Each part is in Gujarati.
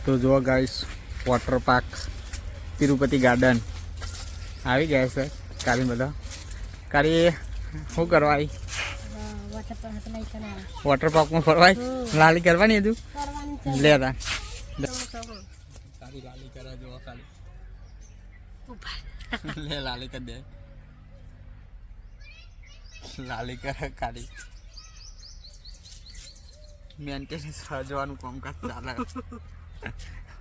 તો જો guys water park Tirupati garden આવી ગયા છે કાલી બધા કાલી શું કરવા આવી વોટર પાર્કમાં ફરવાય લાલી કરવાની હજુ લેતા તારી લાલી કરે જો ખાલી લે લાલી કર દે લાલી કરે ખાલી મેન્ટેનન્સ હજવાનું કામકાજ ચાલે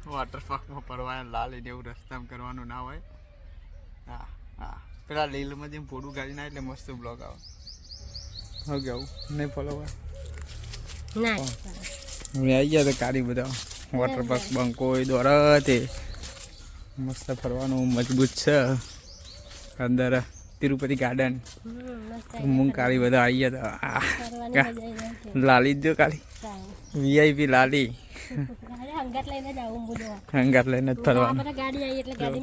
વોટર પાર્કમાં ફરવાનું લાલી ને એવું રસ્તામાં કરવાનું ના હોય હા હા પેલા લીલમાં જેમ ફોટું કાઢી ના એટલે મસ્ત બ્લોગ આવે હવે કેવું નહીં ફોલો મેં આવી ગયા તો કાઢી બધા વોટર પાર્ક બંકો દ્વારા તે મસ્ત ફરવાનું મજબૂત છે અંદર તિરુપતિ ગાર્ડન મૂંગ કાળી બધા આવી ગયા હતા લાલી જ જો કાળી વીઆઈપી લાલી હંગાત લઈને જ ફરવાનું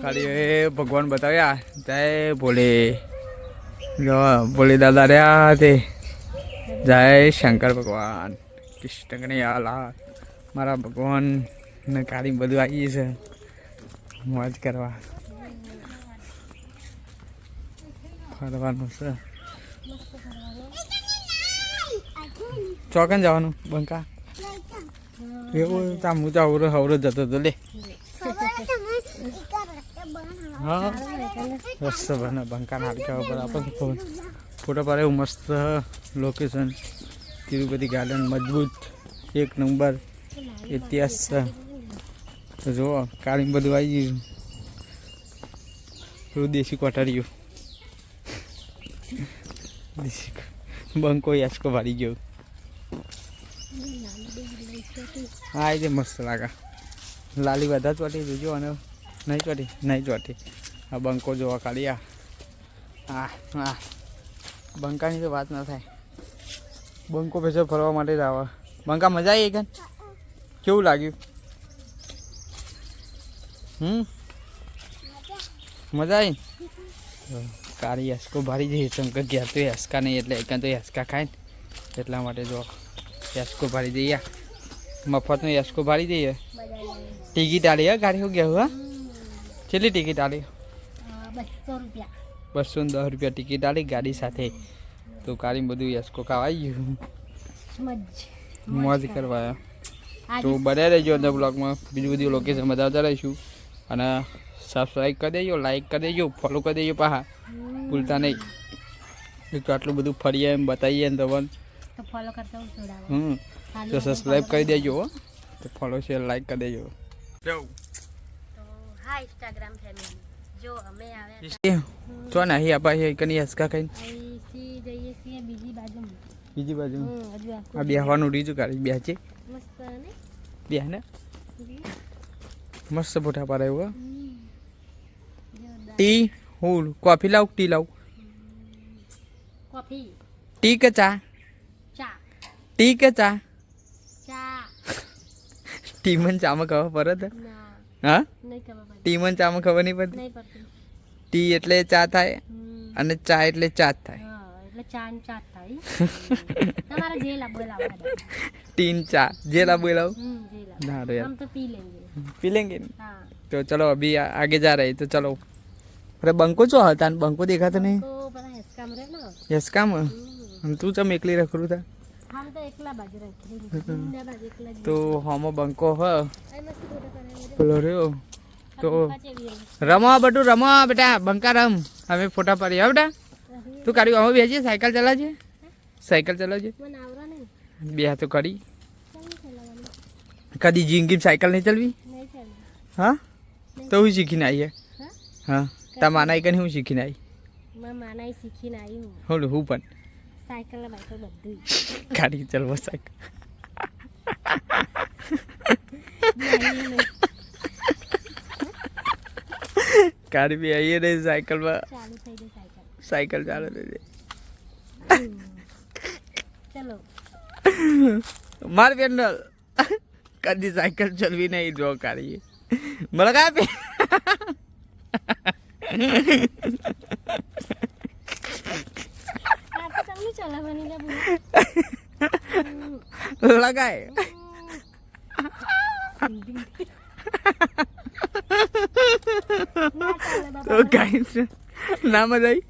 ખાલી એ ભગવાન બતાવ્યા જય ભોલે ભોલે દાદા રહ્યા તે જય શંકર ભગવાન કૃષ્ણ કનૈયા મારા ભગવાન ને કાળી બધું આવી છે મોજ કરવા ફરવાનું છે ચોકન જવાનું બંકા એવું ત્યાં હું તો અવરો જતો હતો લે હા મસ્ત બને બંકા નાટકા ઉપર આપણે ફોટો પાડે એવું મસ્ત લોકેશન તિરુપતિ ગાર્ડન મજબૂત એક નંબર ઇતિહાસ છે તો જુઓ કાળી બધું આવી ગયું પેલું દેશી કોઠારીયું દેશી બંકો યાચકો વાળી ગયો હા એ મસ્ત લાગે લાલી બધા ચોટી જોજો અને નહીં ચોટી આ બંકો જોવા ખાલી હા હા બંકાની તો વાત ના થાય બંકો પેસે ફરવા માટે જ આવે બંકા મજા આવી ગઈ કેવું લાગ્યું મજા આવી કાળી યાસકો ભારી જઈએ શંકર ગયા તો યાસકા નહીં એટલે એક તો યાસકા ખાય ને એટલા માટે જો યાસકો ભારી જઈએ મફતનો યાસકો ભારી જઈએ ટિકિટ આલી હા ગાડી હું ગયા હા કેટલી ટિકિટ આલી 210 રૂપિયા ટિકિટ આલી ગાડી સાથે તો કાળી બધું યાસકો ખાવાઈ ગયું મોજ કરવા તો બને રહેજો અંદર બ્લોગમાં બીજું બધું લોકેશન બતાવતા રહીશું અને સબસ્ક્રાઈબ કરી દેજો લાઈક કરી દેજો ફોલો કરી દેજો પાહા ભૂલતા નહીં તો આટલું બધું ફરીએ એમ બતાવીએ ને તમને તો સબસ્ક્રાઈબ કરી દેજો તો ફોલો શેર લાઈક કરી દેજો ચો નહીં આપા છે કની હસકા ખાઈને બીજી બાજુ આ બેહવાનું રીજું કાઢી બે છે બે ને મસ્ત ફોટા પાડે એવું ટી હું કોફી લાવ ટી લાવ ટી કે ચા ટી કે ચા ટી મન ચામાં ખબર પડે હા ટી મન ચામાં ખબર નહીં પડતી ટી એટલે ચા થાય અને ચા એટલે ચા થાય तीन चार जेला बोला ना रो यार पी लेंगे तो चलो अभी आगे जा रहे तो चलो अरे बंको जो हता बंको देखा तो नहीं यस काम हम तू जब एकली रख रू था तो हम बंको ह बोलो रे तो रमा बटू रमा बेटा बंका रम हमें फोटा पड़ी है बेटा तू काढ़ी हम भेजिए साइकिल चलाजे બે તો કરી કદી જિંદગી સાયકલ નહીં ચલવી હા તો હું શીખીને આવી હા તા માના કને હું શીખીને આવી હું પણ સાયકલ ગાડી ચલવો સાયકલ ગાડી બી આવીએ ને સાયકલમાં સાયકલ ચાલુ થઈ જાય ચલો मार पेंडल कदी साइकिल चलवी नहीं जो करिए बलगा पे लगाए તો ગાઈસ ના મજા આવી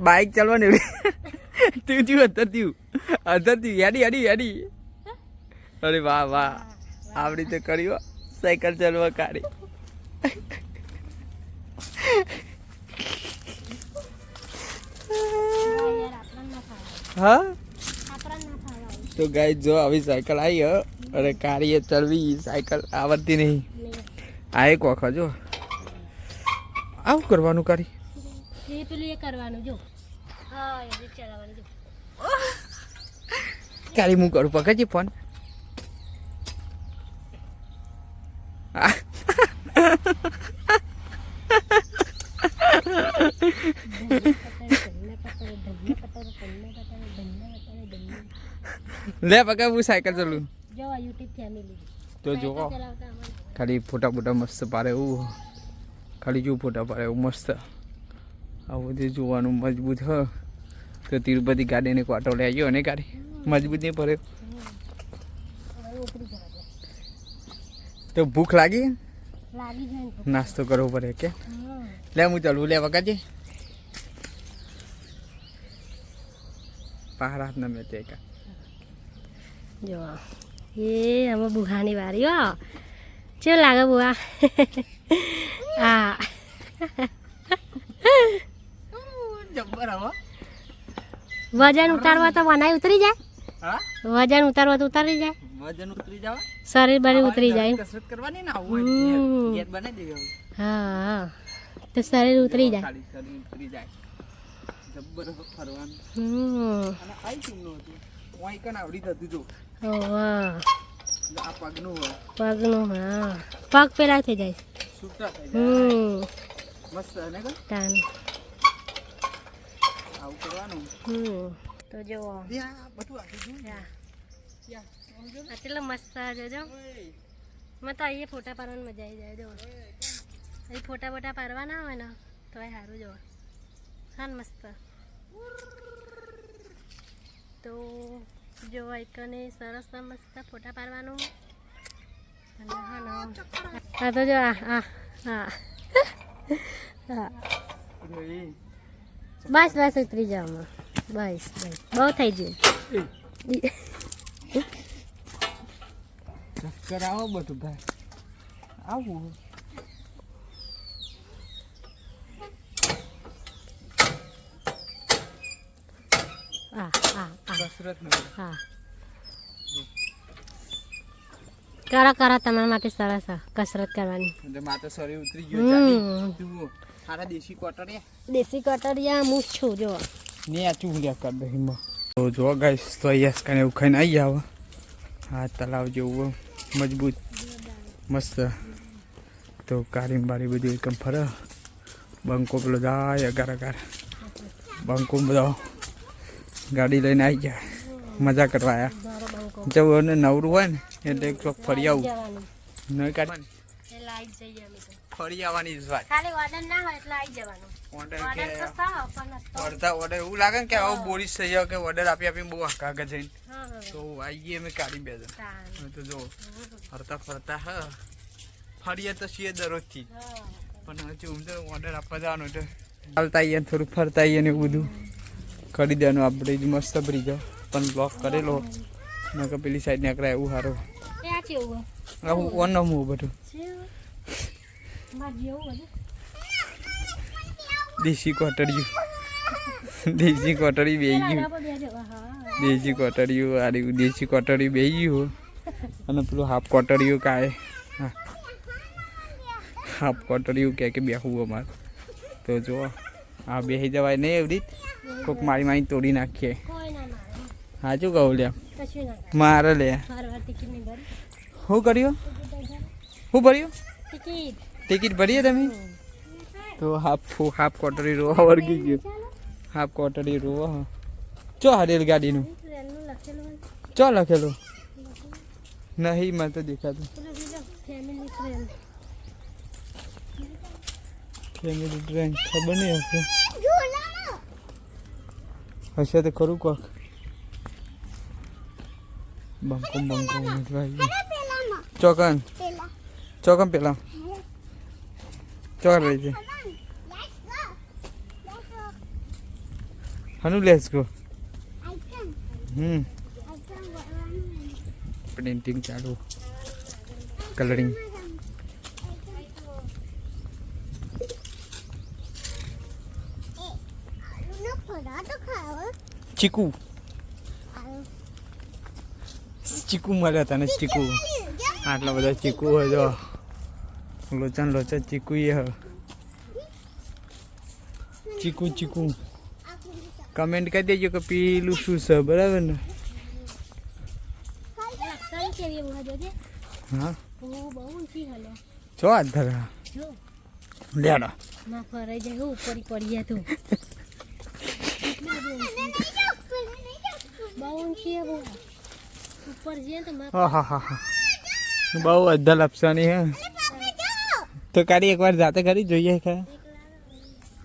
બાઈક ચાલવાની તું યાડી અરે વાહ વાહ આવડી તો કર્યો સાયકલ ચાલવા કાઢી હા તો ગાય જો આવી સાયકલ આવી અરે કાઢીએ ચલવી સાયકલ આવડતી નહીં આ એક વખત જો આવું કરવાનું કાઢી એ પેલું એ કરવાનું જો હા એ ચલાવવાનું જો કાઢી હું કરું પકડજે ફોન લે પકા હું સાયકલ ચલું જો યુટ્યુબ ફેમિલી તો જો ખાલી ફોટા મસ્ત પાડે એવું ખાલી જો ફોટા પાડે એવું મસ્ત આવું બધું જોવાનું મજબૂત હ તો તિરુપતિ ગાડીને ક્વાટો લઈ આવ્યો ને ગાડી મજબૂત નહીં પડે તો ભૂખ લાગી નાસ્તો કરવો પડે કે લે હું ચાલવું લે વખત પહાડ હાથ ના મેં તે જો એ આમાં બુહાની વારી હો ચેવું લાગે બુઆ હા વજન ઉતારવા તો બનાવી ઉતરી જાય વજન ઉતારવા તો ઉતારી જાય વજન ઉતરી જાવ શરીર બરી ઉતરી જાય કસરત કરવાની ના હોય ગેટ બનાવી દેવી હા તો શરીર ઉતરી જાય શરીર ઉતરી જાય જબ્બર ફરવાનું અને આઈ કેમ નો હતું ઓય કન આવડી થતું જો વાહ આ પગનું હા પગ પેલા થઈ જાય છૂટા થઈ જાય મસ્ત ને તાન આવું કરવાનું તો જો બધું આખું જો આટલો મસ્ત જોજો મને તો અહીંયા ફોટા પાડવાની મજા આવી જાય જો અહીં ફોટા પાડવાના હોય ને તો એ સારું જો હા મસ્ત તો જો એકને સરસ મસ્ત ફોટા પાડવાનું હા તો જો હા બસ ઉતરી જાવ બસ બહુ થઈ ગયું ચક્કર આવો બધું ભાઈ આવું કસરત હા કરો તમારા માટે સરસ કસરત કરવાની એટલે માથે શરીર ઉતરી ગયો જુઓ સારા દેશી કોટરિયા હું છું જો ને આ ચૂંડ્યા કર દે હિમાં તો જો ગાઈસ તો અહીંયા કને એવું ખાઈને આવી આવો હા તલાવ જેવું મજબૂત મસ્ત તો કારીમબારી બધું એકદમ ફરે બંકો પેલો જાય અગાર બંકો બધા ગાડી લઈને આવી ગયા મજા કરવા આવ્યા જવું અને નવરું હોય ને એટલે ચોક ફરી આવું નહીં કાઢવાની ફરી આવવાની જ વાત ઓર્ડર એવું લાગે ને કે આવું બોરીસ થઈ જાવ કે ઓર્ડર આપીને બહુ હકાગા જઈને તો આવીએ અમે કાઢી બે જણ તો જો ફરતા ફરીએ તો છીએ દરરોજથી પણ હજુ તો ઓર્ડર આપવા જવાનું એટલે ચાલતા આવીએ થોડું ફરતા આવીએ ને એવું બધું કરી દેવાનું આપણે મસ્ત ભરી જાવ પણ બ્લોક કરેલો નકર પેલી સાઈડ નીકળાય એવું સારું આવું ઓનમ બધું દેશી કોટડિયું બેહી ગયું દેશી કોટડિયું બેહી ગયું અને પેલું હાફ કોટડિયું કાય હાફ કોટડિયું કે બેહવું અમારે તો જો આ બેસી જવાય નહીં એવી રીત કોઈક મારી તોડી નાખીએ સાચું કહું લે મારે લે શું કર્યું ટિકિટ ભરીએ તમે તો હાફ કોટરી રોવા વળગી ગયું હાફ કોટરી રોવા ચો હારેલ ગાડીનું ચો લખેલું નહીં મને તો દેખાતું ફેમિલી ટ્રેન ખબર નહીં હશે તો ખરું કોક બંકો ચોકન ચોકન પેલા ચોકન રહી છે હનુ લેટ્સ ગો पेंटिंग चालू कलरिंग चीकू चीकू मजा था ना चीकू आटला बधा चीकू है जो लोचन लोचन चीकू ये है चीकू चीकू कमेंट कर दीजिए कि पीलू शू है बराबर ना हाँ छो हाथ धरा लेडो ना फराई जाए ऊपर ही पड़ी है तू बाउंसी है वो ऊपर जे तो मैं हाँ हाँ हाँ हाँ बहुत अद्दल अफसानी है तो कारी एक बार जाते करी જોઈએ क्या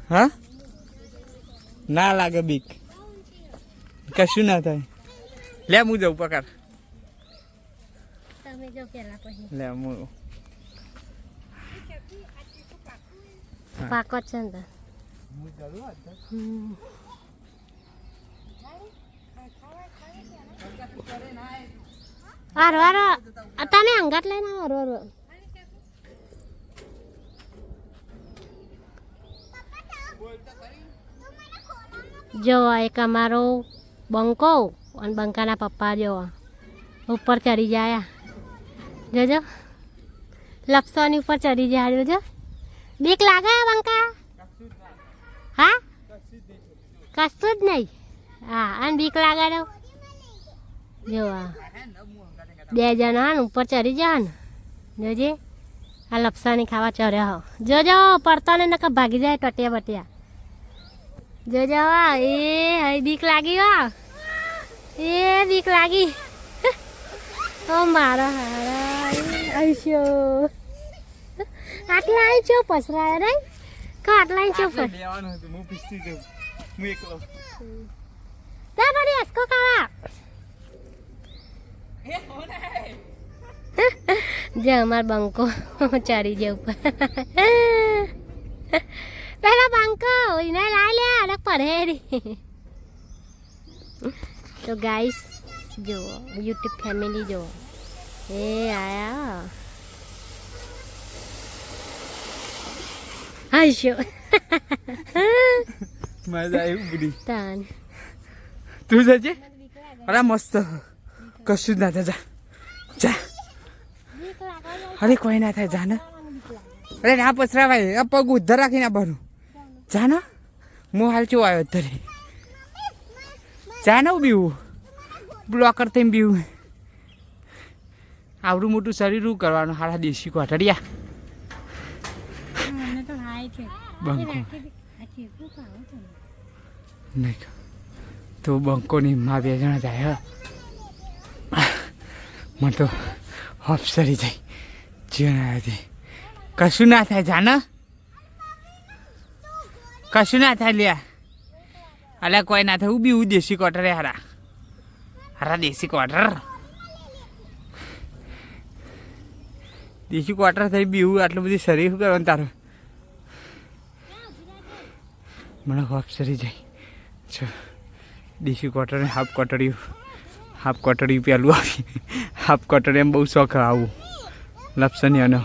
हाँ ना लागे बीक कशु ना થાય લે હું જાઉં પકડ તમે જો પેલા પછી લે હું પાકો છે ને હું જાઉં અંદર આરો આરો તને અંગાત લઈને આરો આરો જો એક અમારો બંકો અને બંકાના પપ્પા જો ઉપર ચડી જાય જોજો લપસોની ઉપર ચડી જાય જોજો બીક લાગે બંકા હા કશું જ નહીં હા અને બીક લાગે તો જો બે જણા ને ઉપર ચડી જાય ને જોજે આ લપસાની ખાવા ચડ્યો હો જોજો પડતો ને નકર ભાગી જાય ટટિયા બટિયા જોજો એ હઈ બીક લાગી હો એ બીક લાગી ઓ મારો હારા આઈશો આટલા આઈ છો પસરાય રે કા આટલા આઈ છો પર લેવાનું હતું હું પીસી દઉં હું એકલો તા બડી એસકો ખાવા જે અમાર બંકો ચડી જાય ઉપર પેલા બંકો એને લાઈ લે અલગ પડે તો ગાઈસ જો યુટ્યુબ ફેમિલી જો એ આયા હાઈશો મજા આવી બુડી તાન તું જજે અરે મસ્ત કશું જ ના થાય જા જા અરે કોઈ ના થાય જા ને અરે ના પસરાવાય આ પગ ઉધર રાખીને ભરું જા ને હું હાલ ચો આવ્યો અત્યારે જા ને બીવું બ્લોકર થઈને બીવું આવડું મોટું શરીર શું કરવાનું હારા દેશી કોઠડિયા બંકો નહીં તો બંકોની માં બે જણા જાય મને તો હોપ સરી જાય જીવન આવ્યા કશું ના થાય જાને કશું ના થાય લ્યા અલ્યા કોઈ ના થાય બી દેશી ક્વાર્ટર હારા હારા દેશી ક્વાર્ટર દેશી ક્વાર્ટર થઈ બીવું આટલું બધી શરીર શું કરવાનું તારું મને હોપ સરી જાય છો દેશી ક્વાર્ટર ને હાફ ક્વાર્ટરિયું પેલું આવી હાફ ક્વાર્ટર એમ બહુ શોખ આવું લપસની અને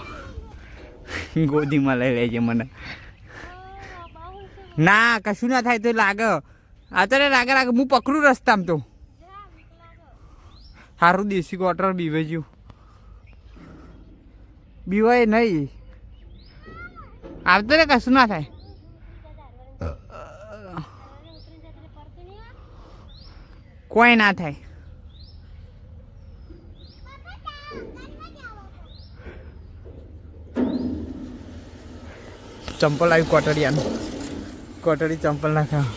ગોદીમાં લઈ લેજે મને ના કશું ના થાય તો લાગે અત્યારે લાગે હું પકડું રસ્તામાં તો સારું દેશી ક્વાર્ટર બીવે જ્યું બીવાય નહીં આવતો ને કશું ના થાય કોઈ ના થાય ચંપલ આવી કોટરી ચંપલ ના ખાવ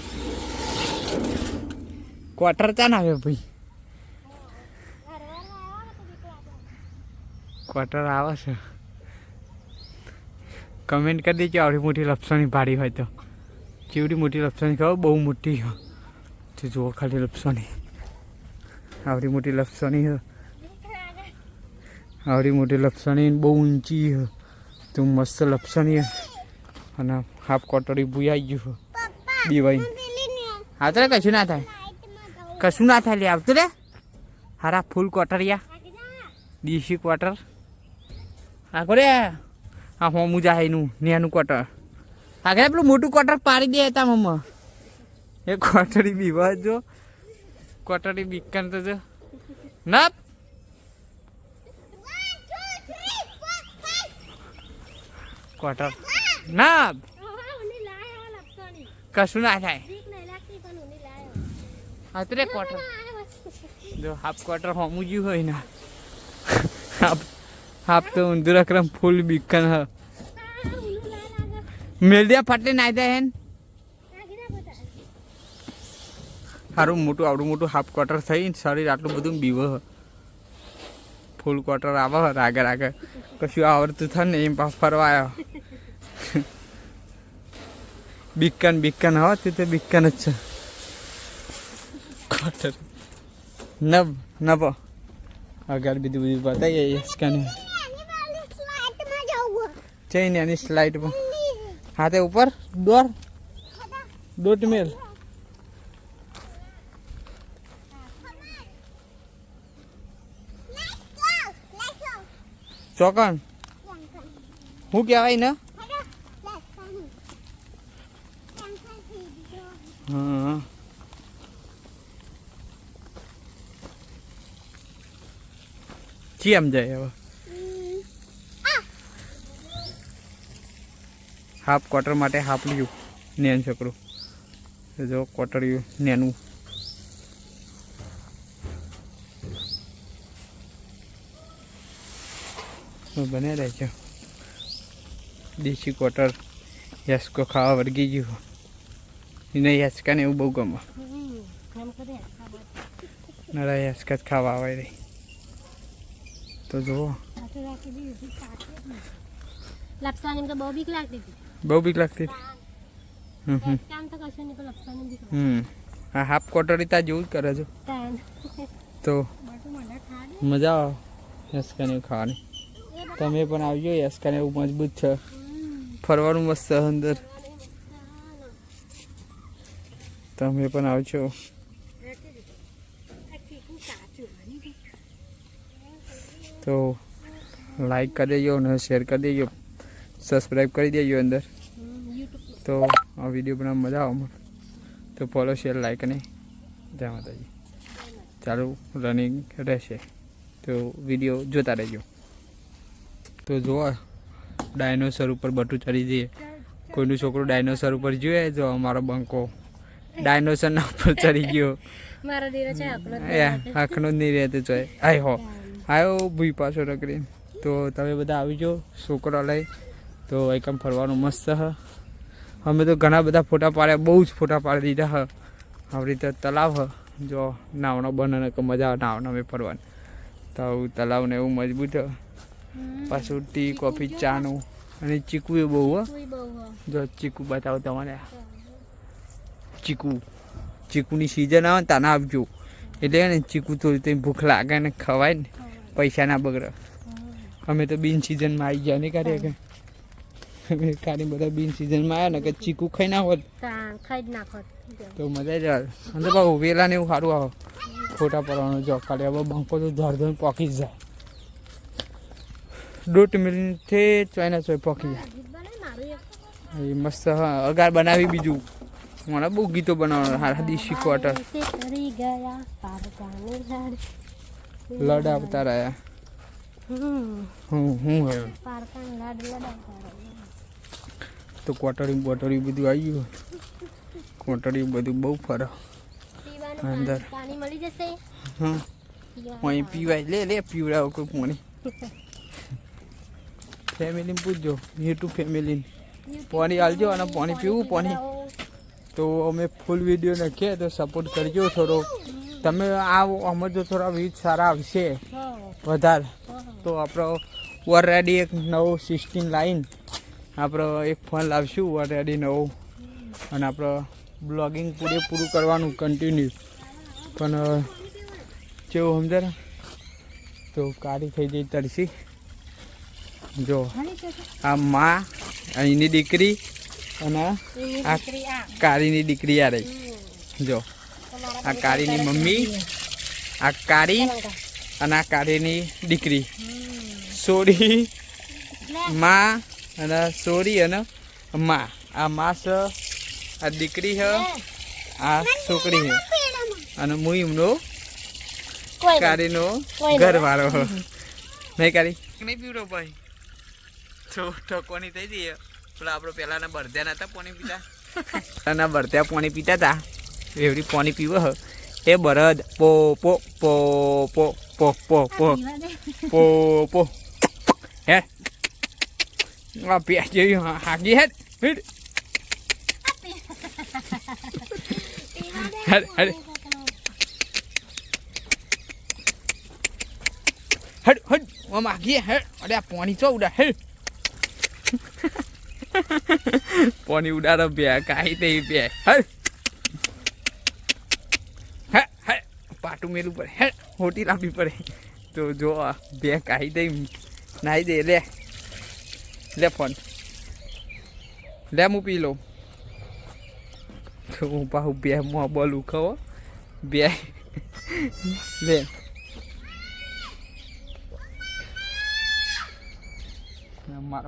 ક્વાર્ટર ચા ના આવે ભાઈ ક્વાર્ટર આવે છે કમેન્ટ કરી દેજો આવડી મોટી લપસણી ભાડી હોય તો કેવડી મોટી લપસણી ખબર બહુ મોટી તો જુઓ ખાલી લપસણી આવડી મોટી લપસણી આવડી મોટી લપસણી બહુ ઊંચી છે તો મસ્ત લપસણી અને હાફ કોટરી ભૂઈ ગયું દીવાઈ હા તો કશું ના થાય કશું ના થાય લે આવતું રે હારા ફૂલ કોટરિયા દેશી ક્વાર્ટર આગળ રે હા હોમું જાય એનું નેનું ક્વાર્ટર આગળ પેલું મોટું ક્વાર્ટર પાડી દે હતા મમ્મા એ ક્વાર્ટરી બીવા જો ક્વાર્ટરી બીકન તો જો ના ક્વાર્ટર ના કશું ના થાય હા તો રે ક્વાર્ટર જો હાફ ક્વાર્ટર હોમું જ્યું હોય ને હાફ તો ઊંધુરક્રમ ફૂલ બીકન હ મેલડિયા ફાટે ના જાય હેન સારું મોટું આવડું મોટું હાફ ક્વાર્ટર થઈ શરીર આટલું બધું બીવ ફૂલ ક્વાર્ટર આવે રાગે રાગે કશું આવડતું થાય ને એમ ફરવા આવ્યો બીકન હો તે બીકન જ છે ક્વાર્ટર નબ આગળ બીજું બતાવીએ યસકાને જઈને એની સ્લાઇડમાં હાથે ઉપર દોટ મેલ ચોકન શું કહેવાય ને હા કેમ જાય હવે હાફ ક્વાર્ટર માટે હાફ લીધું નેન છોકરું જો ક્વાર્ટર્યું નેનું બને રહે છે દેશી ક્વાર્ટર યસકો ખાવા વળગી ગયું એને યસકાને એવું બહુ ગમે નરા યસકા જ ખાવા આવે રહી તો જુઓ બહુ બીક લાગતી હા હાફ ક્વાર્ટર ત્યાં જેવું જ કરે છે તો મજા આવે યસકાને એવું ખાવાની તમે પણ આવજો યસકાને એવું મજબૂત છે ફરવાનું મસ્ત અંદર તમે પણ આવજો તો લાઈક કરી દેજો અને શેર કરી દેજો સબસ્ક્રાઈબ કરી દેજો અંદર તો આ વિડીયો બનાવવા મજા આવે તો ફોલો શેર લાઈક અને જય માતાજી ચાલુ રનિંગ રહેશે તો વિડીયો જોતા રહેજો તો જુઓ ડાયનોસર ઉપર બટું ચડી જઈએ કોઈનું છોકરું ડાયનોસર ઉપર જોઈએ જો અમારો બંકો ડાયનોસરના ઉપર ચડી ગયો આંખનો જ નહીં રહેતો ચોય આય હો આવ્યો ભૂઈ પાછો રખડી તો તમે બધા આવજો છોકરો લઈ તો એકમ ફરવાનું મસ્ત હ અમે તો ઘણા બધા ફોટા પાડ્યા બહુ જ ફોટા પાડી દીધા હ આવી રીતે તલાવ હ જો નાવનો બને મજા આવે નાવના અમે ફરવાની તો તલાવને એવું મજબૂત હ પાછું ટી કોફી ચાનું અને ચીકુ એ બહુ હ જો ચીકુ બતાવો તમારે ચીકુની સિઝન આવે ને તાને આપજો એટલે ને ચીકુ થોડી તો ભૂખ લાગે ને ખવાય ને પૈસા ના બગડે અમે તો બિન સિઝનમાં આવી ગયા નહીં કરીએ કે અમે ખાલી બધા બિન સિઝનમાં આવ્યા ને કે ચીકુ ખાઈ ના હોત તો મજા જ આવે અને તો બહુ વેલા ને એવું સારું આવે ફોટા પડવાનું જો ખાલી હવે બંકો તો ધરધર પોકી જ જાય 1.5 મિનિટથી ચોઈના ચોઈ પોકી જાય એ મસ્ત હા અગાર બનાવી બીજું મને બહુ ગીતો બનાવવાનું હારા દેશી ક્વાર્ટર લડ આવતા રહ્યા હું હવે તો ક્વાર્ટરી બોટરી બધું આવી ગયું ક્વાર્ટરી બધું બહુ ફરે અંદર હા પાણી પીવાય લે પીવડાવો કોઈ પાણી ફેમિલીને પૂછજો યુટ્યુબ ફેમિલીને પાણી આલજો અને પાણી પીવું પાણી તો અમે ફૂલ વિડીયો નાખીએ તો સપોર્ટ કરજો થોડો તમે આવો અમે જો થોડા વ્યૂઝ સારા આવશે વધારે તો આપણો ઓલરેડી એક નવો 16 લાઈન આપણો એક ફોન લાવશું ઓલરેડી નવો અને આપણો બ્લોગિંગ પૂરેપૂરું કરવાનું કન્ટિન્યુ પણ કેવું સમજે ને તો કાળી થઈ જઈ તરસી. જો આ માં અહીંની દીકરી અને આ કાળીની દીકરી આ રહી. જો આ કાળીની મમ્મી, આ કાળી અને આ કાળીની દીકરી. સોરી માં અને સોરી અને માં. આ માં છે, આ દીકરી છે, આ છોકરી છે અને હું એમનો કાળીનો ઘરવાળો. નહીં કાળી નહીં પીવડો ભાઈ. તો ઠકોની થઈ જઈએ. પેલા આપણે પહેલાંના બરધ્યા નતા પાણી પીતા, અને બરધ્યા પાણી પીતા હતા એવડી પાણી પીવો એ બરદ પો પો પો પો પો પો પો પો પો હે આ પ્યા જેવી હાગી હેડ હેડ હેડ હેડ હેડ હેડ આમ હાગી હેડ. અરે આ પાણી ચો ઉડા હેડ. પાણી ઉડાડો બે કાંઈ નહીં બે હેડ. હે હે પાટું મેલું પડે હે હોટી લાવવી પડે. તો જો બે કાંઈ દઈ નાહી દે. લે લે ફોન લે હું પી લઉં. તો હું પાછું બે મોં બોલું ખવો બે લે.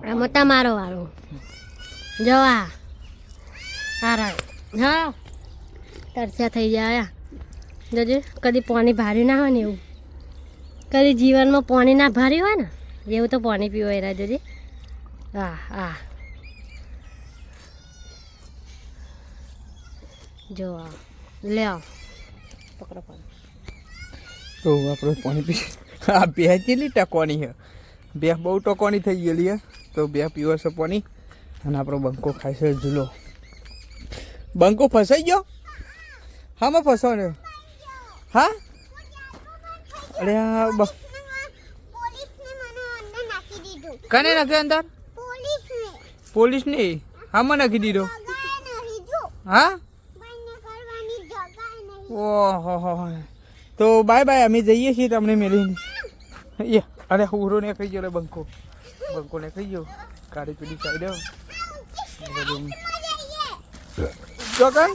આમાં તમારો વાળો જો આ હા તરસ્યા થઈ જાય. જોજો કદી પાણી ભાર્યું ના હોય ને એવું, કદી જીવનમાં પાણી ના ભાર્યું હોય ને એવું તો પાણી પીવાય રહ્યા. જોજે હા હા જો લે આવ પકડો પાણી. તો આપણે પાણી પી. આ બે કેટલી ટકોની છે? બે બહુ ટકોની થઈ ગયેલી છે. તો બે પીવો છે પાણી અને આપણો બંકો ખાય છે ઝૂલો. બંકો ફસાઈ ગયો? હામાં ફસવાનો? હા અરે આ કને નાખ્યો અંદર? પોલીસ ને હામાં નાખી દીધો? હા ઓહો. તો બાય બાય, અમે જઈએ છીએ તમને મેળવીને. અરે ઉરો ને ખાઈ ગયો બંકો. બંકો ને ખાઈ ગયો. કાળી પીડી સાઈડ ચોકન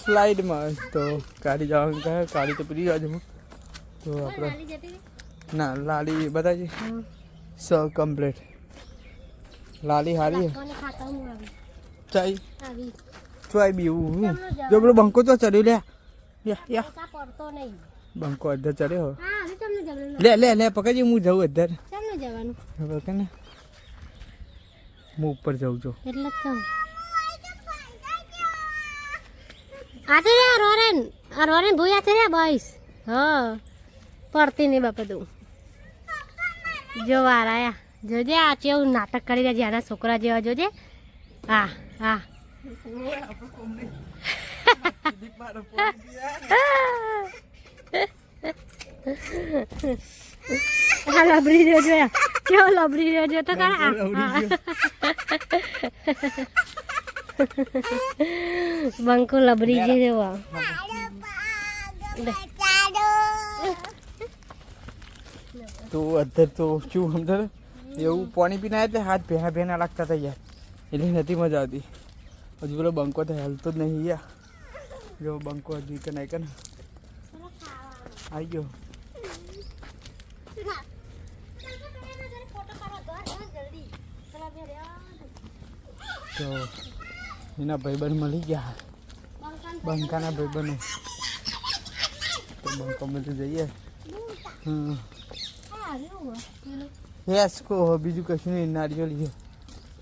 સ્લાઇડમાં. તો કાળી જવાનું કહે. કાળી તો પીડી જવા. તો આપણે ના લાલી બતાવી સ કમ્પ્લીટ. લાલી હારી ચાઈ ચાઈ બીવું. જો પેલો બંકો તો ચડ્યો. લે બંકો અધર ચડ્યો. લે લે લે પકડજે. હું જઉં અધર. પકડ ને હું ઉપર જાઉં છું. એટલે આજે રોરેન ભૂયા છે રે બોઈસ. હા પડતી નહીં બાપા તું. જો વાર આયા જોજે. આ કેવું નાટક કરી રહ્યા છે આના છોકરા જેવા. જોજે હા હા હા લબડી રહ્યો જોયા. કેવો લબડી રહ્યો જો તો ખરા. બંકો લબડી જે જેવા. તો અધર તો શું સમજે એવું પાણી પીને એટલે હાથ ભેના ભેના લાગતા હતા યાર. એટલે નથી મજા આવતી. હજુ પેલો બંકો તો હેલતો જ નહીં યાર. જો બંકો હજુ કે નહીં કે ને આવી ગયો. તો એના ભાઈબંધ મળી ગયા. બંકાના ભાઈબંધો. તો બંકો બધું જઈએ. યસ કો બીજું કશું નહીં. નારિયેળ છે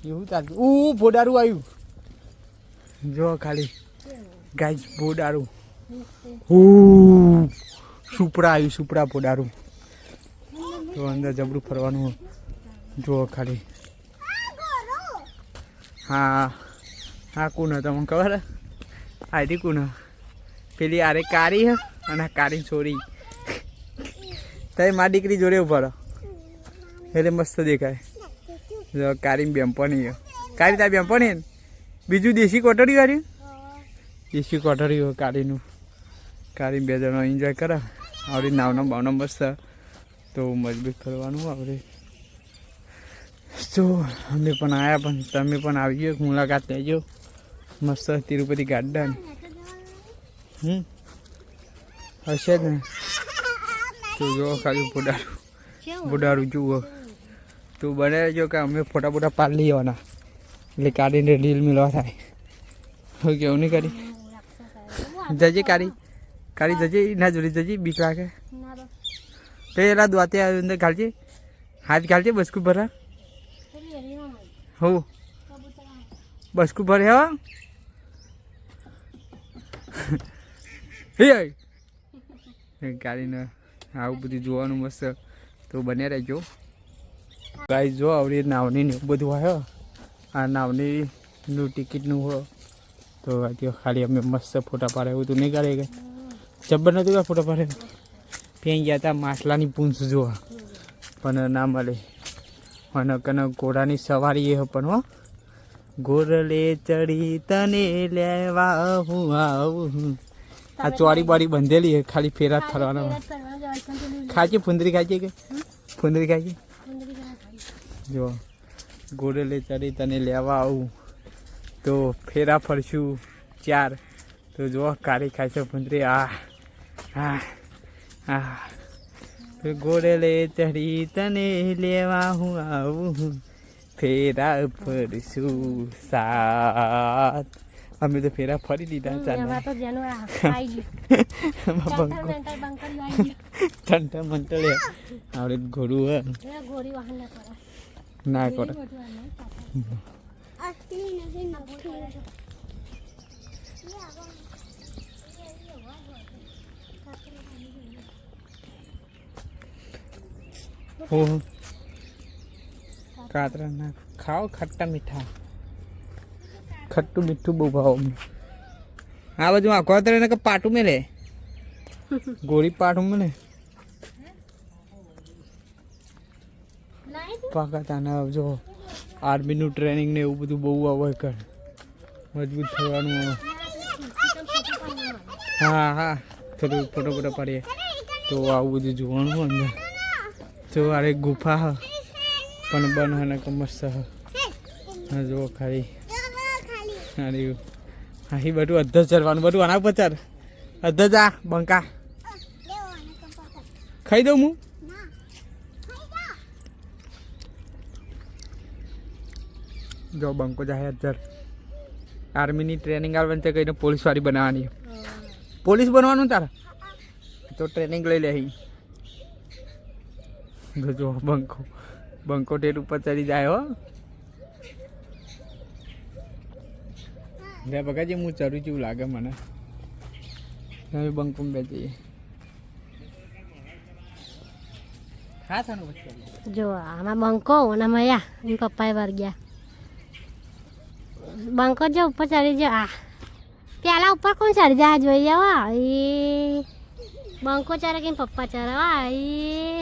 એવું ચાલતું. ભોડારું આવ્યું. જો ખાલી ગાય ભોડારું. સુપડા આવ્યું. સુપડા ભોડારું. તો અંદર જબરું ફરવાનું. જો ખાલી હા હા કોણ તમને ખબર હે? આઈડી કોણ? પેલી આરે કારી હે અને કારી છોરી. તઈ મારી દીકરી જોડે ઉભા રહો એટલે મસ્ત દેખાય. જો કારી બેમ્પણી. કારી તારી બેમ્પણી. બીજું દેશી કોટડી વાળ્યું. દેશી કોટડી કારીનું. કારી બે જણો એન્જોય કરે. આવડી નાવનો બાવનો મસ્ત તો મજબૂત કરવાનું આપણે. તો અમે પણ આવ્યા, પણ તમે પણ આવજો, મુલાકાત લેજો. મસ્ત તિરુપતિ ગાર્ડન હશે જ ને. તો જો ખાલી ફોટાડું જુઓ તો બને રહેજો કે અમે ફોટા પાડી લેવાના, એટલે કાઢીને રીલ મિલવા થાય. હવે કેવું નહીં કરી જજે કાઢી જજે, ના જોડી જજે, બીક લાગે. પેલા દ્વાતે અંદર ઘાલજે, હાથ ઘાલજે, બસકું ભરા હો, બસકું ભરે હા. ગાડીને આવું બધું જોવાનું મસ્ત. તો બને રહેજો ગાઈ. જો આવડી નાવની ને એવું બધું આવ્યો, આ નાવનીનું ટિકિટનું હોય તો આજે ખાલી અમે મસ્ત ફોટા પાડે એવું તો નહીં કાઢે કે જબ્બર નહોતું કે ફોટા પાડે. ત્યાં ગયા હતા માટલાની પૂંછ જોવા, પણ ના મળે. અને કને ઘોડાની સવારી એ પણ હો, ગોરલે ચડી તને લેવા હું આવું. આ ચોરી બોરી બંધેલી છે, ખાલી ફેરા ફરવાનો. ખાજે ફુંદરી ખાજે કે ફુંદરી ખાજે. જો ગોરલે ચડી તને લેવા આવું, તો ફેરા ફરશું 4. તો જો કાળી ખાય છે ફુંદરી. ગોરલે ચડી તને લેવા હું આવું, ફેરા ફરશું 7. અમે તો ફેરા ફરી દીધા. ઠંડા મંતર આવડે ઘોડું ના કરે. કાતરા ના ખાઓ, ખટ્ટા મીઠા. ખટ્ટું મીઠું બહુ ભાવ અમને. આ બાજુ આખો ને કે પાટું મેલે, ગોળી પાટું મેલે પાકાતાના. જો આર્મીનું ટ્રેનિંગ ને એવું બધું બહુ આવે કર, મજબૂત થવાનું આવે. હા થોડું ફોટો પાડીએ તો આવું બધું જોવાનું અંદર. જો અરે ગુફા પણ બન ને કે મસ્ત જો ખાલી. અહીં બધું અધર ચરવાનું, બધું આના ઉપર ચર. અધર જા બંકા ખાઈ દઉં હું. જો બંકો જાય અધર. આર્મીની ટ્રેનિંગ આવવાની છે, કહીને પોલીસ વાળી બનાવવાની. પોલીસ બનવાનું તારા તો ટ્રેનિંગ લઈ લે. જો બંકો ટેટ ઉપર ચડી જાય હો. બગાજી હું ચરું જેવું લાગે મને. હવે બંકુમ બે જઈએ. જો આમાં બંકો અને મયા એમ પપ્પાએ વાર ગયા. બંકો જો ઉપર ચડી જાય. પેલા ઉપર કોણ ચડી જાય જોઈ જાવ. એ બંકો ચરે કે પપ્પા ચરવા. એ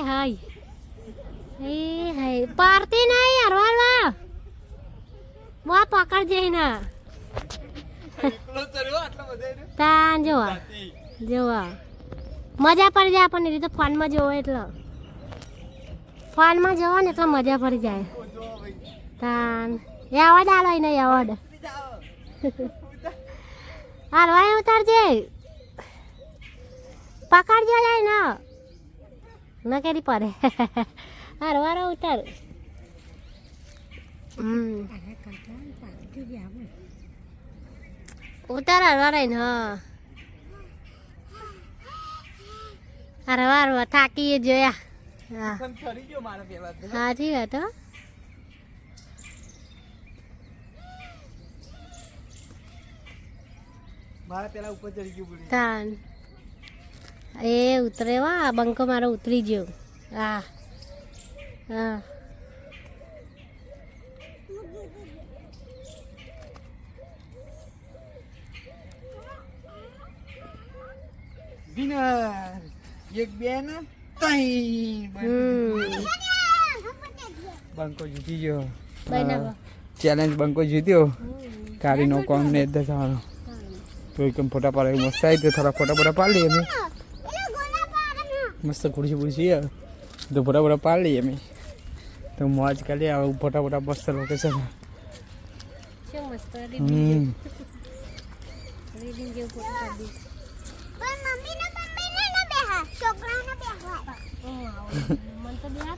હાય પારતી નહીં હરવા બહુ પકડ જઈને. તાન જોવા મજા પડી જાય આપણને. રીતે ફોનમાં જોવો એટલે ફોનમાં જોવો ને એટલે મજા પડી જાય. તાન એવોર્ડ આલો ને એવોર્ડ હરવા ઉતારજે, પકડજો જાય ન કેરી પડે. હરવારો ઉતાર. ઉતાર હરવા ને. હરવા થાકી જોયા. સાચી વાત હો. તાન એ ઉતરે વા બંકો મારો ઉતરી ગયો. હા એક બેન બંકો જીતી ગયો. ચેલેન્જ બંકો જીત્યો. કારીનો કોમ ને થવાનો. તો એકદમ ફોટા પાડે મસ્ત આવી. તો થોડા ફોટા પાડી લઈએ. મસ્ત ખુરશી તો ફોટા પાડી લઈએ અમે તો મોજ કરીએ આવું ફોટા મસ્ત લોકેશન શું મસ્ત રીડિંગ જેવું ફોટો પાડી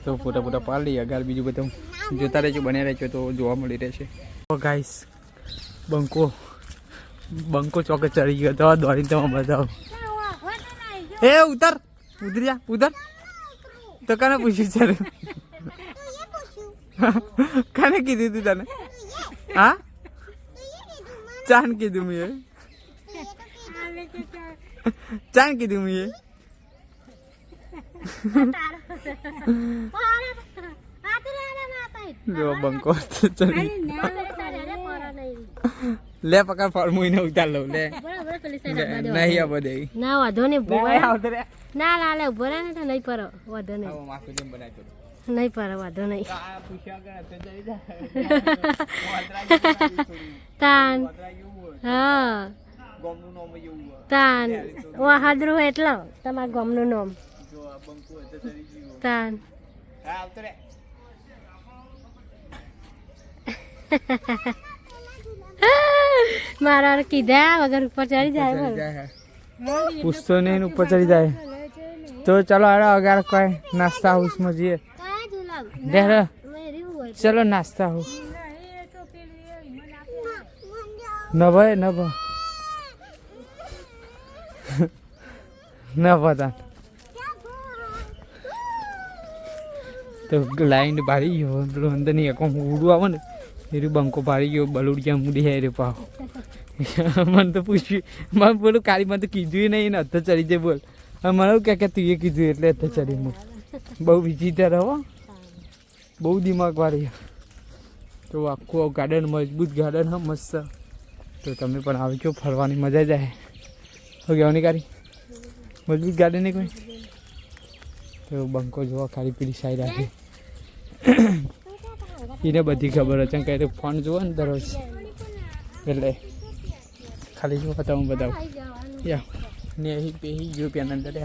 તો ફોટા પાડી લઈએ અગાર બીજું બધું જોતા રહેજો બન્યા રહેજો તો જોવા મળી રહેશે ગાઈસ બંકો ચોકે ચડી ગયો તો દોડીને તમે બતાવો એ ઉતર ઉતર્યા ઉતર તો કાને પૂછ્યું ચાલે કાને કીધું તું તને હા ચાન કીધું મેં ચાન કીધું મેં જો બંકો ચડી લે પકડ ફોર્મુઈ ને ઉતાર લઉં લે નહીં આ બધે ના વાંધો નહીં ના ના લે ઉભો રહે ને તો નહીં પર વાંધો નહીં નહીં પર વાંધો નહીં તાન હા તાન હાદરું એટલે તમારા ગામનું નામ તાન મારા કીધા વગર ઉપર ચડી જાય પૂછતો નહીં ઉપર ચડી જાય તો ચાલો અરે અગાર કોઈ નાસ્તા હાઉસમાં જઈએ ચલો નાસ્તા હાઉસ ન ભાઈ ન ભા ન પતા તો લાઈન બારી ગયો પેલું અંદર નહીં એક ઉડું આવે ને એરું બંકો પાડી ગયો બલુડિયા મૂડી હે રે પાવ મને તો પૂછ્યું મને બોલું કાળી મને તો કીધું નહીં ને અત્યારે ચડી જાય બોલ મને કે તું એ કીધું એટલે અત્યારે ચડી હું બહુ વિચિત્ર હો બહુ દિમાગ વાળી તો આખું ગાર્ડન મજબૂત ગાર્ડન હા મસ્ત તો તમે પણ આવજો ફરવાની મજા જાય હો ગયો કારી મજબૂત ગાર્ડન નહીં કોઈ તો બંકો જોવા ખાલી પેલી સાઈડ આવી એને બધી ખબર છે કે ફોન જુઓ ને દરરોજ એટલે ખાલી જો તમે બતાવું યા ને અહીં પેહી ગયો પેન અંદર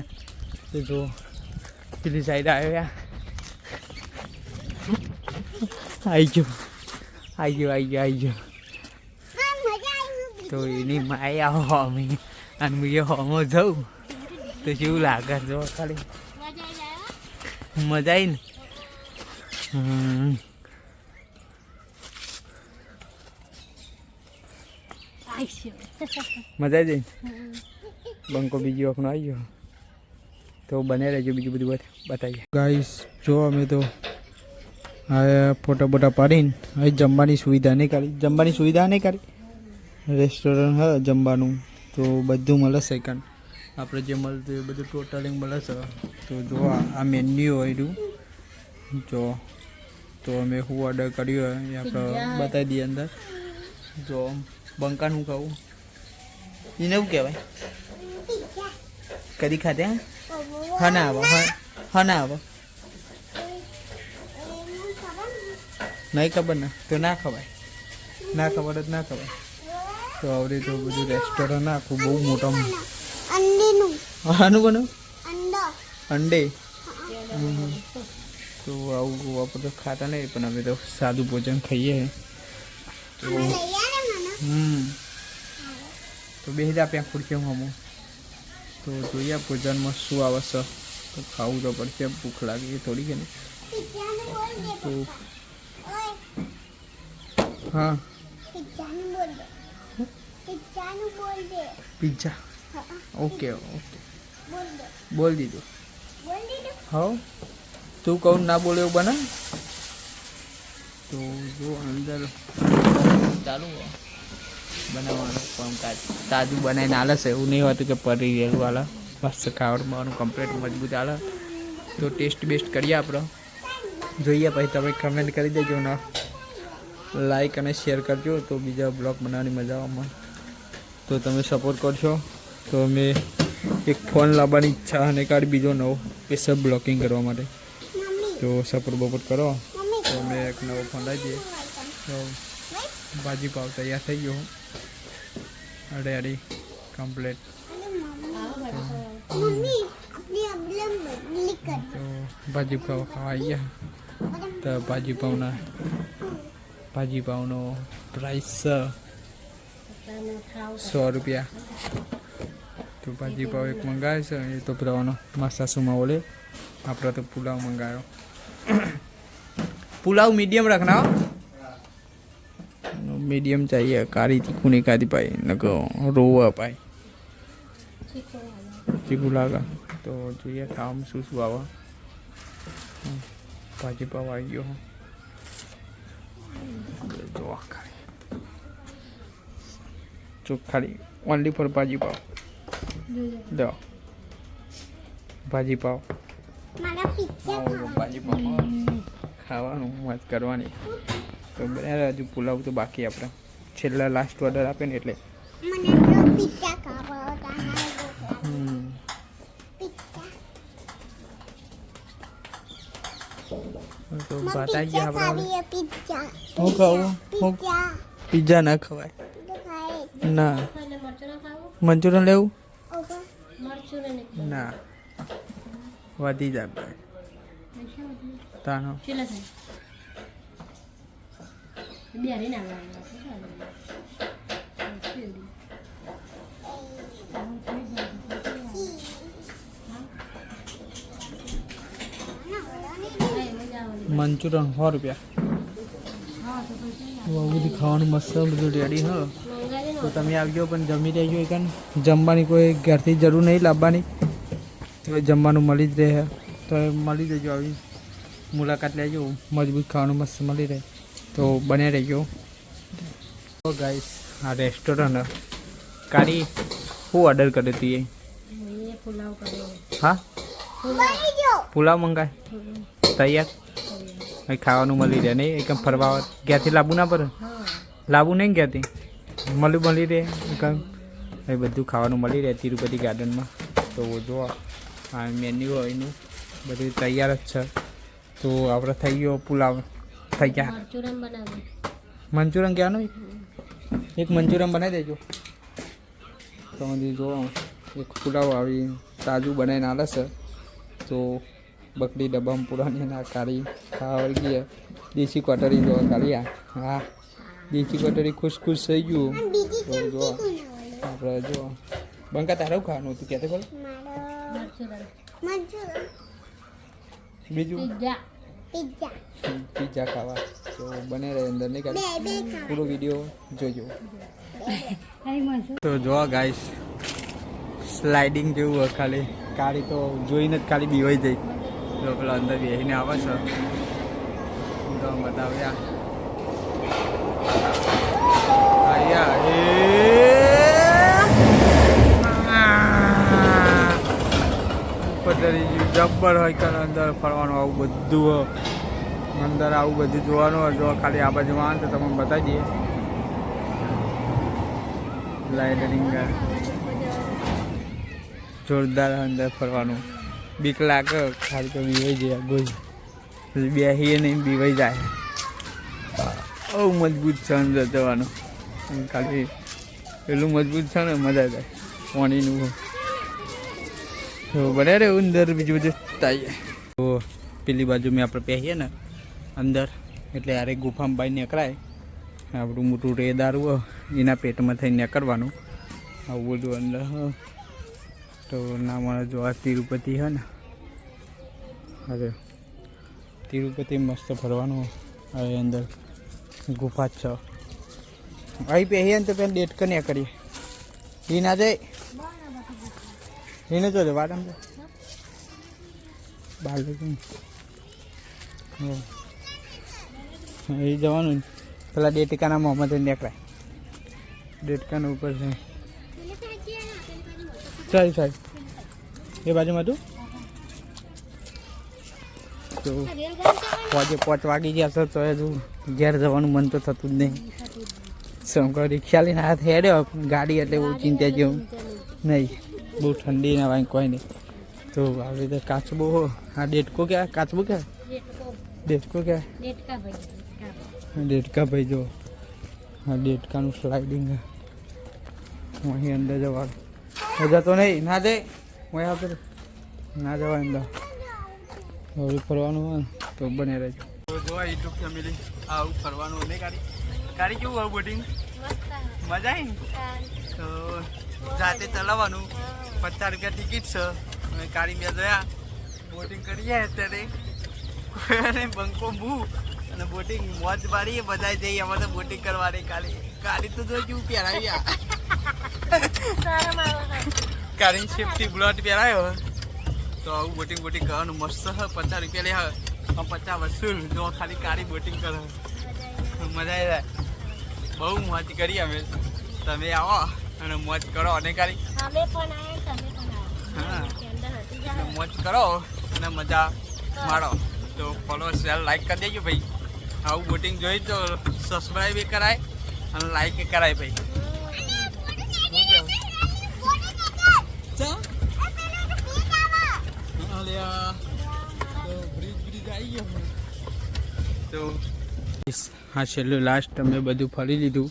તો જો પેલી સાઈડ આવ્યા આવી ગયો તો એની માયા હો અમે અને હું એ હોમો જાઉં તો કેવું લાગે જો ખાલી મજા આવી ને મજા આવી જાય બંકો બીજી વખત આવી ગયો તો બને રહેજો બીજું બધું બતાવીએ ગાઈસ જો અમે તો હા ફોટા પાડીને હવે જમવાની સુવિધા નહીં કરી રેસ્ટોરન્ટ હા જમવાનું તો બધું મળે છે કારણ આપણે જે મળતું એ બધું ટોટલિંગ મળે છે તો જો આ મેન્યુ હોય રહ્યું જો તો અમે શું ઓર્ડર કર્યું હોય એ આપણે બતાવી દઈએ અંદર જો બંકાનું શું ખાવું એને શું કહેવાય કદી ખાતે હા ના આવો નહીં ખબર ને તો ના ખવાય તો આવડે તો બધું રેસ્ટોરન્ટ આખું બહુ મોટા આનું બનું અંડે તો આવું આપણે તો ખાતા નહીં પણ અમે તો સાદું ભોજન ખાઈએ તો તો બેસી જા ત્યાં ખુરશી હમું તો જોઈએ ભોજનમાં શું આવશે તો ખાવું તો પડશે ભૂખ લાગી થોડી કે તો હા પિઝા ઓકે બોલ દીધું હા તું કહું ના બોલે એવું બને તો જો અંદર ચાલુ બનાવવાનું કામકાજ તાજું બનાવીને આલે છે એવું નહીં હોતું કે પડી રહેલું આલે મસ્ત ખાવાનું કમ્પ્લીટ મજબૂત આલે તો ટેસ્ટ બેસ્ટ કરીએ આપણે જોઈએ પછી તમે કમેન્ટ કરી દેજો ને લાઈક અને શેર કરજો તો બીજા બ્લોગ બનાવવાની મજા આવવામાં તો તમે સપોર્ટ કરશો તો અમે એક ફોન લાવવાની ઈચ્છા અને કાર્ડ બીજો નવો સ્પેશિયલ બ્લોકિંગ કરવા માટે તો સપોર્ટ કરો તો અમે એક નવો ફોન લાવી દઈએ તો ભાજી પાવ તૈયાર થઈ ગયો રેડી કમ્પ્લીટ તો ભાજી પાવ ખાવા આવી ગયા તો ભાજી પાવનો પ્રાઇસ છે 100 રૂપિયા. તો ભાજી પાવ એક મંગાવે છે એ તો પેલાનો માસાસુમાં ઓલે આપણે તો પુલાવ મંગાવ્યો. पुलाव मीडियम रखना हो. मीडियम चाहिए. कारी तीखू नहीं खाती पाई न को रोवा पाई चीकू लागा तो જોઈએ કામ શું શું આવા. ભાજી પાવ આવી ગયો જો ખાલી ઓનલી ફોર ભાજી પાવ. દો ભાજી પાવ ભાજી પાવ ખાવાનું વાત કરવાની. તો બરાબર હજુ પુલાવ તો બાકી આપણે છેલ્લા લાસ્ટ ઓર્ડર આપે ને એટલે તો વાત આવી ગયા આપણે. હું ખાવું પિઝા ના ખવાય ના. મંચુરિયન લેવું ના વધી જાય તાનો મંચુરિયન 100 રૂપિયા. બધું ખાવાનું મસ્ત બધું રેડી. હા તો તમે આવજો પણ જમી લેજો. એકન જમવાની કોઈ ઘરથી જરૂર નહીં લાવવાની. તો જમવાનું મળી જ રહે તો મળી જજો. આવી મુલાકાત લેજો. મજબૂત ખાવાનું મસ્ત મળી રહે તો બને રહેજો. તો ગાઈસ આ રેસ્ટોરન્ટ કારી હું ઓર્ડર કર્યો હતી એ હા પુલાવ મંગાય તૈયાર અહીં ખાવાનું મળી રહે નહીં. એકમ ફરવા ક્યાંથી લાવવું ના પડે. લાવવું નહીં ક્યાંથી મળી રહે. એકમ એ બધું ખાવાનું મળી રહે તિરુપતિ ગાર્ડનમાં. તો જો આ મેન્યુ એનું બધું તૈયાર જ છે. તો આપણે થઈ ગયો પુલાવ થઈ ગયા. મંચુરિયન કહેવાનું એક મંચુરિયન બનાવી દેજો. તમે જો એક પુલાવ આવી તાજું બનાવીને આલે છે. તો બકરી ડબ્બામાં પુરાની ના કાઢી ખાવા વળી ગયા. દેશી કટરી જો કાઢી હા દેશી કટરી ખુશ થઈ ગયું. તો જો આપણે જો બંકા તારું ખાવાનું હતું કહેતો ખરું. બીજું પિઝા ખાવા તો બને રહે અંદર નહીં કાઢી. પૂરો વિડીયો જોજો. તો જો ગાઈસ સ્લાઇડિંગ જેવું હોય ખાલી કાળી તો જોઈને જ ખાલી બીવાઈ જાય. તો પેલા અંદર બેસીને આવે છે તો બતાવ્યા જબ્બર હોય કે અંદર ફરવાનું આવું બધું અંદર આવું બધું જોવાનું હોય. જો ખાલી આ બાજુમાં આવે તો તમને બતાવી દઈએ. લાઇટનિંગ જોરદાર અંદર ફરવાનું. બીક લાગે ખાલી તો બીવાઈ જાય. ગોઈ બેસીએ નહીં બીવાઈ જાય. બહુ મજબૂત છે અંદર જવાનું. ખાલી પેલું મજબૂત છે ને મજા જાય પાણીનું. તો બને રે અંદર બીજું બધું થાય. તો પેલી બાજુ મેં આપણે પહેરીએ ને અંદર એટલે યારે ગુફામાં બાઈ નીકળાય. આપણું મોટું રેદાર હોય એના પેટમાં થઈને નીકળવાનું. આવું બધું અંદર તો ના મારે જો આ તિરુપતિ છે ને. અરે તિરુપતિ મસ્ત ફરવાનું. હવે અંદર ગુફા જ છે. અહીં પહેરીએ ને તો પેલા ડેટ કર્યા કરીએ. એ ના જાય એને જો વાટમ છે બાર એ જવાનું પેલા ડેટકાના મોહમ્મદ નીકળાય. ડેટકાના ઉપર છે સારી સારી એ બાજુમાં તું. તો 5 વાગી ગયા છે તો હજુ ઘેર જવાનું મન તો થતું જ નહીં. શું કહું રિક્ષા લઈને હાથ હેડ્યો ગાડી એટલે બહુ ચિંતા જેવું નહીં. બહુ ઠંડી ના વાંક કોઈ નહીં. તો આવી રીતે કાચબો આ ડેટકો ક્યાં કાચબો ક્યાં ડેટકો ક્યાં ડેટકા ભાઈ જો હા ડેટકાનું સ્લાઇડિંગ અહીં અંદર જવાનું. મજા તો નહીં ના જાય હું આવતો ના જવાય અંદર. હવે ફરવાનું હોય તો બને રહેજો. તો જો યુટ્યુબ ફેમિલી આવું ફરવાનું હોય ને ગાડી ગાડી કેવું આવું બોટિંગ મજા આવી તો જાતે ચલાવવાનું 50 રૂપિયા ટિકિટ છે. અમે ગાડી બે જોયા બોટિંગ કરીએ અત્યારે અને બંકો મૂ અને બોટિંગ મોજ મારીએ બધા જઈએ અમે તો બોટિંગ કરવાની ગાડી તો જો કેવું પહેરાવ્યા ગાડી સેફટી બ્લોટ પહેરાયો તો આવું બોટિંગ કરવાનું મસ્ત 50 રૂપિયા લે 50 વસૂલ જો ખાલી ગાડી બોટિંગ કરે મજા આવી જાય. બહુ મોજ કરી અમે. તમે આવો અને મોજ કરો અને ગાડી હા મોજ કરો અને મજા મારો. તો ફોલો શેર લાઈક કરી દેજો ભાઈ. આવું બોટિંગ જોઈ તો સબસ્ક્રાઈબ એ કરાય અને લાઈક એ કરાય ભાઈ. તો હા છેલ્લું લાસ્ટ અમે બધું ફરી લીધું.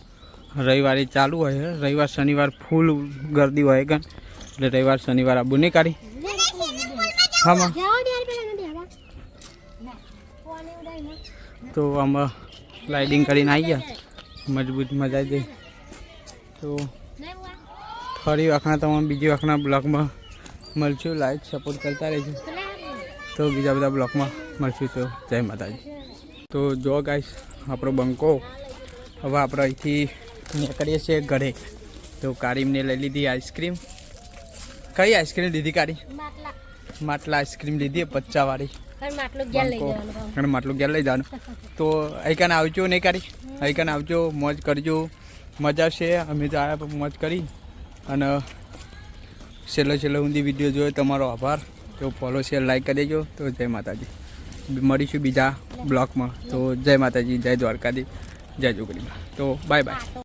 રવિવારે ચાલુ હોય રવિવાર શનિવાર ફૂલ ગરદી હોય કે એટલે રવિવાર શનિવાર આબુ નહીં કાઢી હા તો આમાં સ્લાઇડિંગ કરીને આવી ગયા મજબૂત મજા આવી. તો ફરી વખત તમારે બીજી વખતના બ્લોગમાં મળશું. લાઈક સપોર્ટ કરતા રહેજો. તો બીજા બધા બ્લોગમાં મળશું. તો જય માતાજી. તો જો ગાઈસ આપણો બંકો હવે આપણે અહીંથી નીકળીએ છીએ ઘરે. તો કારીમને લઈ લીધી આઈસ્ક્રીમ. કઈ આઈસ્ક્રીમ લીધી કારી? માટલા આઈસ્ક્રીમ લીધી 50 વાળી અને માટલું ઘેર લઈ જવાનું. તો અહીંકાને આવજો નહીં કારી અહીંકાને આવજો મોજ કરજો મજા આવશે. અમે તો આવ્યા મોજ કરી અને છેલ્લો ઊંધી વિડીયો જોયો તમારો આભાર. તો ફોલો શેર લાઈક કરી દેજો. તો જય માતાજી. મળીશું બીજા બ્લોગમાં. તો જય માતાજી, જય દ્વારકાધી, જય જોગરી. તો બાય બાય.